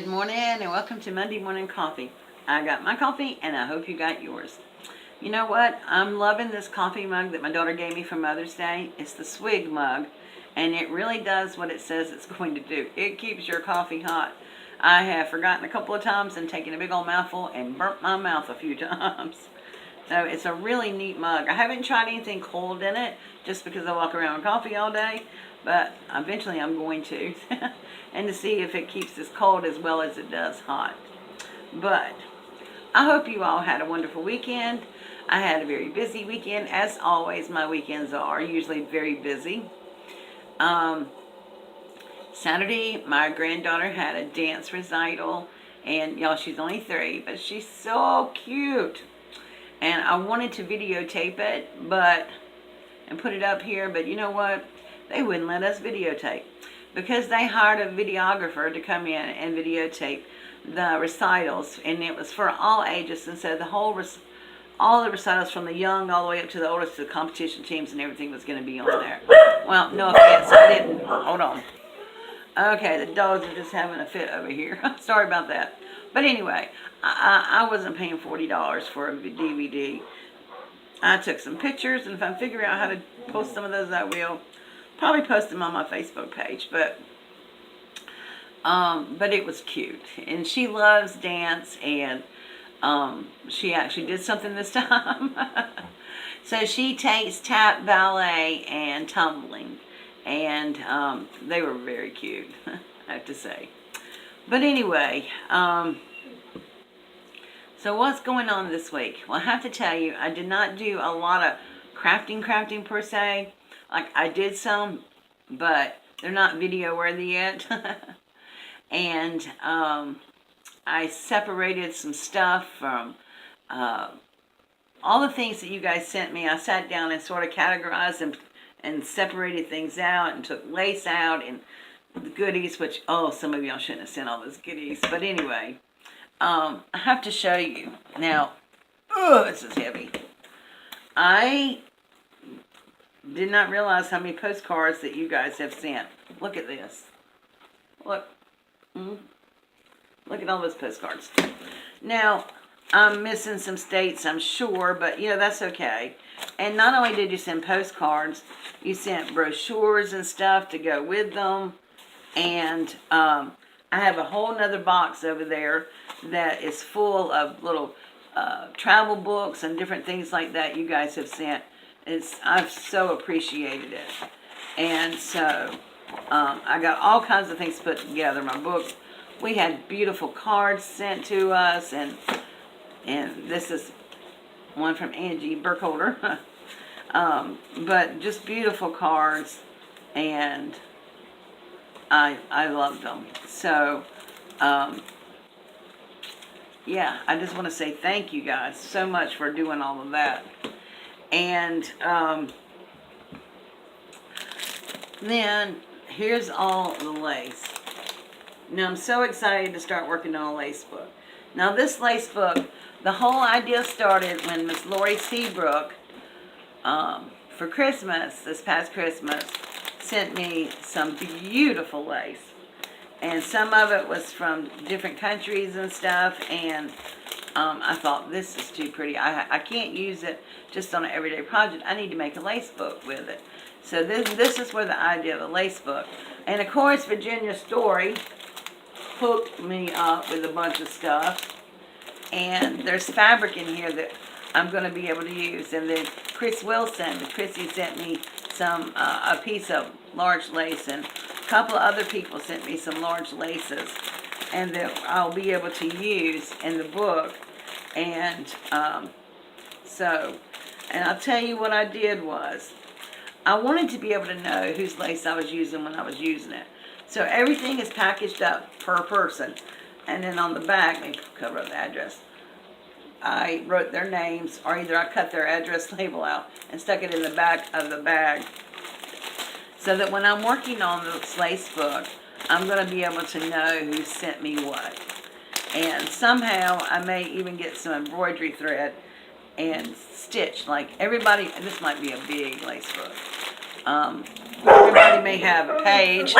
Good morning and welcome to Monday Morning Coffee. I got my coffee and I hope you got yours. You know what? I'm loving this coffee mug that my daughter gave me for Mother's Day. It's the Swig mug and it really does what it says it's going to do. It keeps your coffee hot. I have forgotten a couple of times and taken a big old mouthful and burnt my mouth a few times. So it's a really neat mug. I haven't tried anything cold in it just because I walk around with coffee all day, but eventually I'm going to. And to see if it keeps this cold as well as it does hot. But I hope you all had a wonderful weekend. I had a very busy weekend. As always, my weekends are usually very busy. Saturday, my granddaughter had a dance recital. And y'all, she's only 3, but she's so cute. And I wanted to videotape it and put it up here, but you know what? They wouldn't let us videotape because they hired a videographer to come in and videotape the recitals, and it was for all ages. And so all the recitals from the young all the way up to the oldest, to the competition teams and everything was going to be on there. Well, no offense, I didn't. Hold on. Okay, the dogs are just having a fit over here. Sorry about that. But anyway, I wasn't paying $40 for a DVD. I took some pictures, and if I figure out how to post some of those, I will. Probably post them on my Facebook page, but it was cute. And she loves dance, and she actually did something this time. So she takes tap, ballet, and tumbling. And they were very cute, I have to say. But anyway, so what's going on this week? Well, I have to tell you, I did not do a lot of crafting per se. Like, I did some, but they're not video worthy yet. And I separated some stuff from all the things that you guys sent me. I sat down and sort of categorized and separated things out and took lace out and the goodies, which, some of y'all shouldn't have sent all those goodies. But anyway, I have to show you. Now, this is heavy. I did not realize how many postcards that you guys have sent. Look at this. Look. Look at all those postcards. Now, I'm missing some states, I'm sure, but, that's okay. And not only did you send postcards, you sent brochures and stuff to go with them. And I have a whole nother box over there that is full of little travel books and different things like that you guys have sent. I've so appreciated it. And so I got all kinds of things put together. My book, we had beautiful cards sent to us, and this is one from Angie Burkholder. But just beautiful cards, and I loved them. So yeah, I just want to say thank you guys so much for doing all of that. And then here's all the lace. Now I'm so excited to start working on a lace book. Now this lace book, the whole idea started when Miss Lori Seabrook, for Christmas, this past Christmas, sent me some beautiful lace. And some of it was from different countries and stuff, and I thought, this is too pretty. I can't use it just on an everyday project. I need to make a lace book with it. So this is where the idea of a lace book. And of course, Virginia Story hooked me up with a bunch of stuff. And there's fabric in here that I'm going to be able to use. And then Chrissy sent me a piece of large lace, and a couple of other people sent me some large laces, and that I'll be able to use in the book. And and I'll tell you what I did was, I wanted to be able to know whose lace I was using when I was using it. So everything is packaged up per person. And then on the back, let me cover up the address, I wrote their names, or either I cut their address label out and stuck it in the back of the bag, so that when I'm working on this lace book, I'm going to be able to know who sent me what. And somehow I may even get some embroidery thread and stitch, like everybody. This might be a big lace book. Everybody may have a page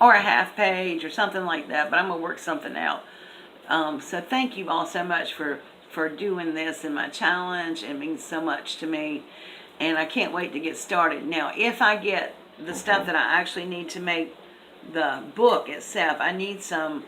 or a half page or something like that, but I'm going to work something out. So thank you all so much for doing this in my challenge. It means so much to me, and I can't wait to get started. Now, if I get the stuff that I actually need to make the book itself, I need some,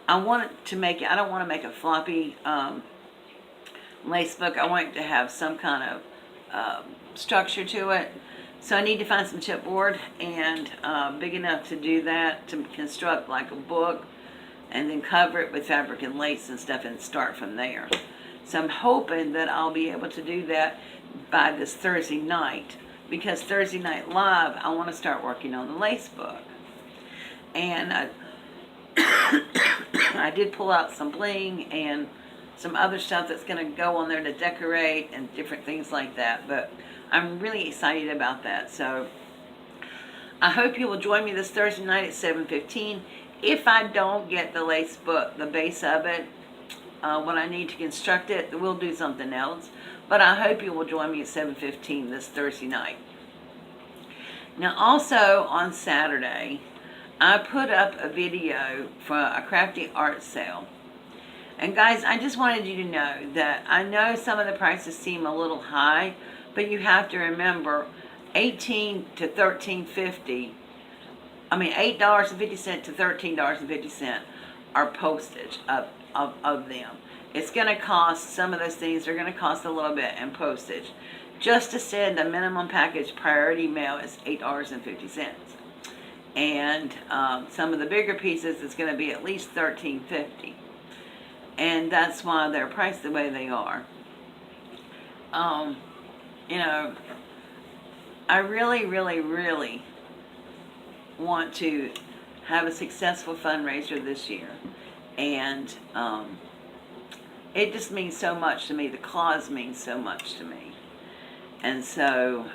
I want it to make it, I don't want to make a floppy lace book. I want it to have some kind of structure to it. So I need to find some chipboard and big enough to do that, to construct like a book, and then cover it with fabric and lace and stuff and start from there. So I'm hoping that I'll be able to do that by this Thursday night, because Thursday Night Live, I want to start working on the lace book. And I did pull out some bling and some other stuff that's going to go on there to decorate and different things like that, but I'm really excited about that. So I hope you will join me this Thursday night at 7:15. If I don't get the lace book, the base of it, when I need to construct it, we'll do something else. But I hope you will join me at 7:15 this Thursday night. Now also on Saturday, I put up a video for a crafty art sale. And guys, I just wanted you to know that I know some of the prices seem a little high, but you have to remember $18 to $13.50. I mean $8.50 to $13.50 are postage of them. It's going to cost, some of those things are going to cost a little bit in postage. Just to send a minimum package priority mail is $8.50. And some of the bigger pieces is going to be at least $13.50. And that's why they're priced the way they are. You know, I really, really, really want to have a successful fundraiser this year. And it just means so much to me. The cause means so much to me. And so,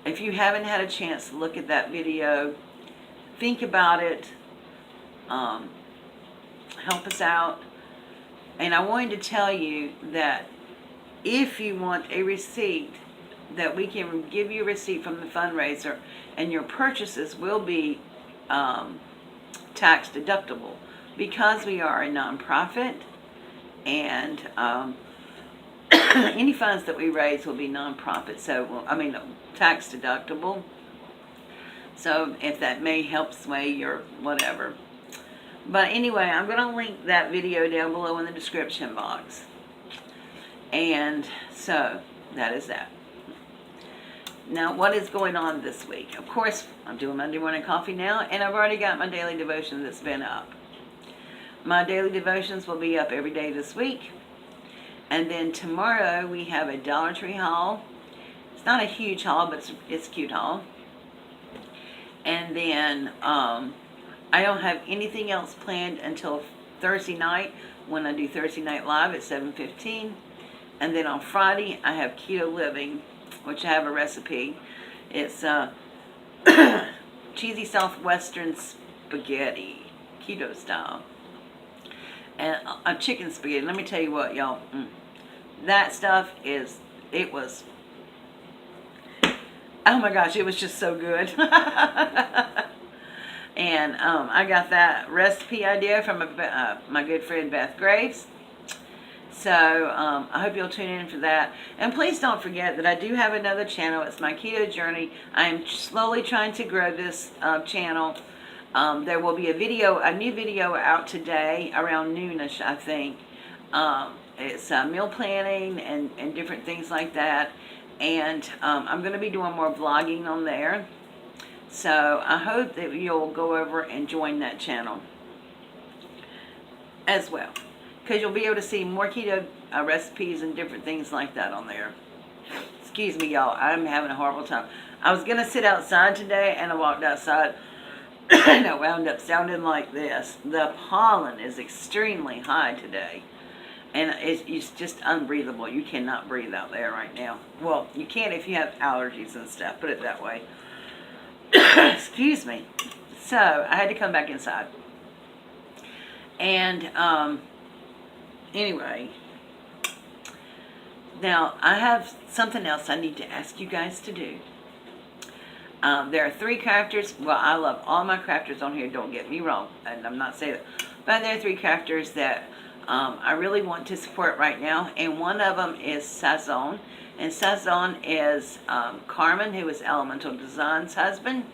if you haven't had a chance to look at that video, think about it. Help us out. And I wanted to tell you that if you want a receipt, that we can give you a receipt from the fundraiser, and your purchases will be tax deductible, because we are a nonprofit, and any funds that we raise will be nonprofit, so I mean tax deductible. So if that may help sway your whatever. But anyway, I'm going to link that video down below in the description box. And so that is that. Now, what is going on this week? Of course, I'm doing Monday Morning Coffee now, and I've already got my daily devotion that's been up. My daily devotions will be up every day this week. And then tomorrow we have a Dollar Tree haul. It's not a huge haul, but it's a cute haul. And then I don't have anything else planned until Thursday night, when I do Thursday Night Live at 7:15. And then on Friday, I have Keto Living, which I have a recipe. It's cheesy Southwestern spaghetti, keto style. And chicken spaghetti. Let me tell you what, y'all. That stuff is, it was, oh my gosh, it was just so good. And I got that recipe idea from my good friend Beth Graves. So I hope you'll tune in for that. And please don't forget that I do have another channel. It's my keto journey. I am slowly trying to grow this channel. There will be a new video out today around noonish, I think. It's meal planning and different things like that. And I'm going to be doing more vlogging on there. So I hope that you'll go over and join that channel as well, because you'll be able to see more keto recipes and different things like that on there. Excuse me, y'all. I'm having a horrible time. I was going to sit outside today, and I walked outside, and I wound up sounding like this. The pollen is extremely high today, and it's just unbreathable. You cannot breathe out there right now. Well, you can if you have allergies and stuff, put it that way. Excuse me. So I had to come back inside. And anyway, now I have something else I need to ask you guys to do. There are 3 characters. Well, I love all my characters on here, don't get me wrong, and I'm not saying that. But there are 3 characters that I really want to support right now, and one of them is Sazon. And Sazon is Carmen, who is Elemental Design's husband,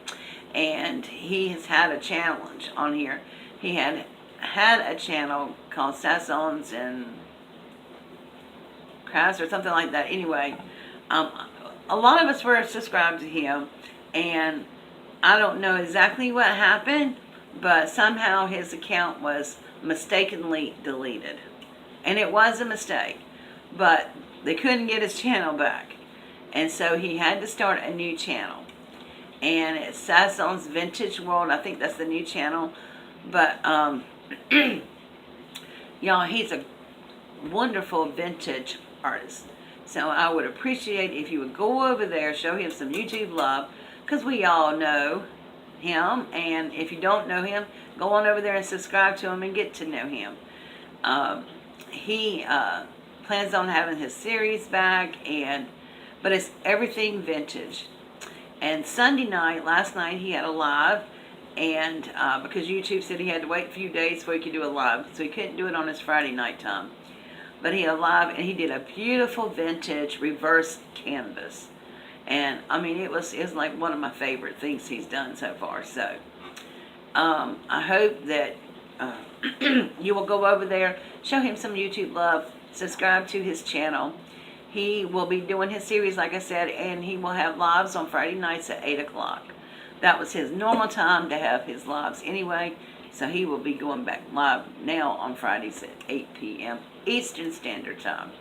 and he has had a challenge on here. He had a channel called Sazons and Crafts or something like that. Anyway, a lot of us were subscribed to him, and I don't know exactly what happened, but somehow his account was mistakenly deleted. And it was a mistake, but they couldn't get his channel back. And so he had to start a new channel. And it's Sazon's Vintage World. I think that's the new channel. But, y'all, he's a wonderful vintage artist. So I would appreciate if you would go over there, show him some YouTube love, because we all know him. And if you don't know him, go on over there and subscribe to him and get to know him. He plans on having his series back, but it's everything vintage. And Sunday night, last night, he had a live, and because YouTube said he had to wait a few days before he could do a live, so he couldn't do it on his Friday night time. But he had a live, and he did a beautiful vintage reverse canvas. And I mean, it was like one of my favorite things he's done so far. So I hope that you will go over there, show him some YouTube love, subscribe to his channel. He will be doing his series, like I said, and he will have lives on Friday nights at 8 o'clock. That was his normal time to have his lives anyway, so he will be going back live now on Fridays at 8 p.m. Eastern Standard Time.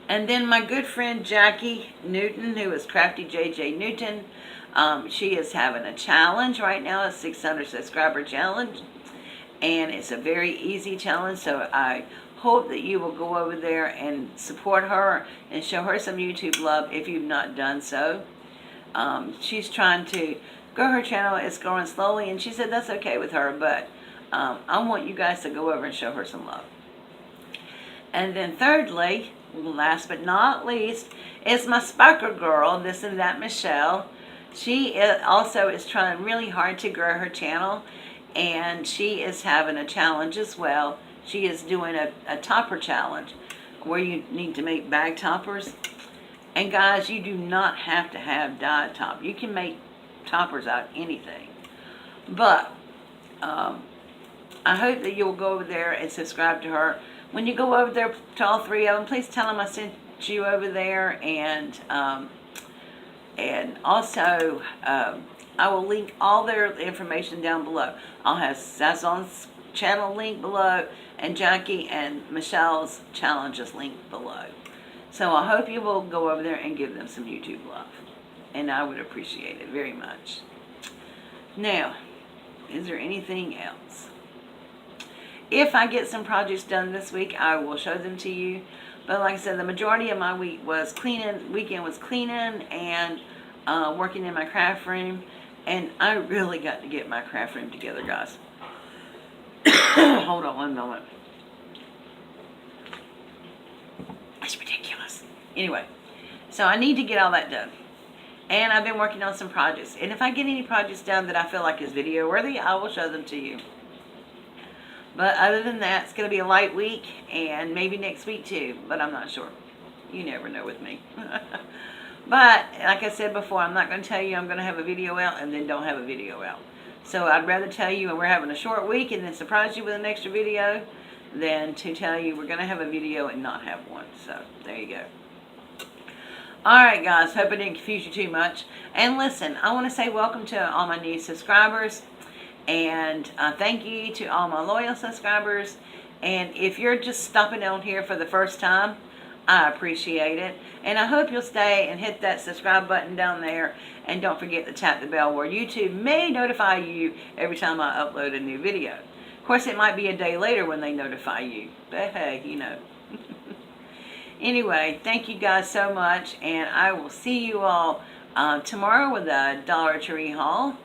And then my good friend Jackie Newton, who is Crafty JJ Newton, she is having a challenge right now, a 600 subscriber challenge. And it's a very easy challenge, so I hope that you will go over there and support her and show her some YouTube love if you've not done so. She's trying to grow her channel. It's growing slowly, and she said that's okay with her, but I want you guys to go over and show her some love. And then thirdly, last but not least, is my Sparkle Girl, This and That Michelle. She also is trying really hard to grow her channel, and she is having a challenge as well. She is doing a topper challenge where you need to make bag toppers. And guys, you do not have to have dyed top. You can make toppers out of anything. But I hope that you'll go over there and subscribe to her. When you go over there to all 3 of them, please tell them I sent you over there. And also, I will link all their information down below. I'll have Sazon's channel link below, and Jackie and Michelle's challenges link below. So I hope you will go over there and give them some YouTube love. And I would appreciate it very much. Now, is there anything else? If I get some projects done this week, I will show them to you. But like I said, the majority of my week was cleaning. Weekend was cleaning and working in my craft room. And I really got to get my craft room together, guys. Hold on one moment. That's ridiculous. Anyway, so I need to get all that done. And I've been working on some projects. And if I get any projects done that I feel like is video worthy, I will show them to you. But other than that, it's going to be a light week, and maybe next week too, but I'm not sure. You never know with me. But, like I said before, I'm not going to tell you I'm going to have a video out and then don't have a video out. So I'd rather tell you we're having a short week and then surprise you with an extra video than to tell you we're going to have a video and not have one. So, there you go. Alright guys, hope I didn't confuse you too much. And listen, I want to say welcome to all my new subscribers. And thank you to all my loyal subscribers. And if you're just stopping on here for the first time, I appreciate it. And I hope you'll stay and hit that subscribe button down there. And don't forget to tap the bell where YouTube may notify you every time I upload a new video. Of course, it might be a day later when they notify you. But hey, you know. Anyway, thank you guys so much. And I will see you all tomorrow with a Dollar Tree haul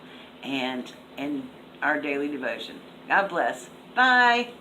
and our daily devotion. God bless. Bye.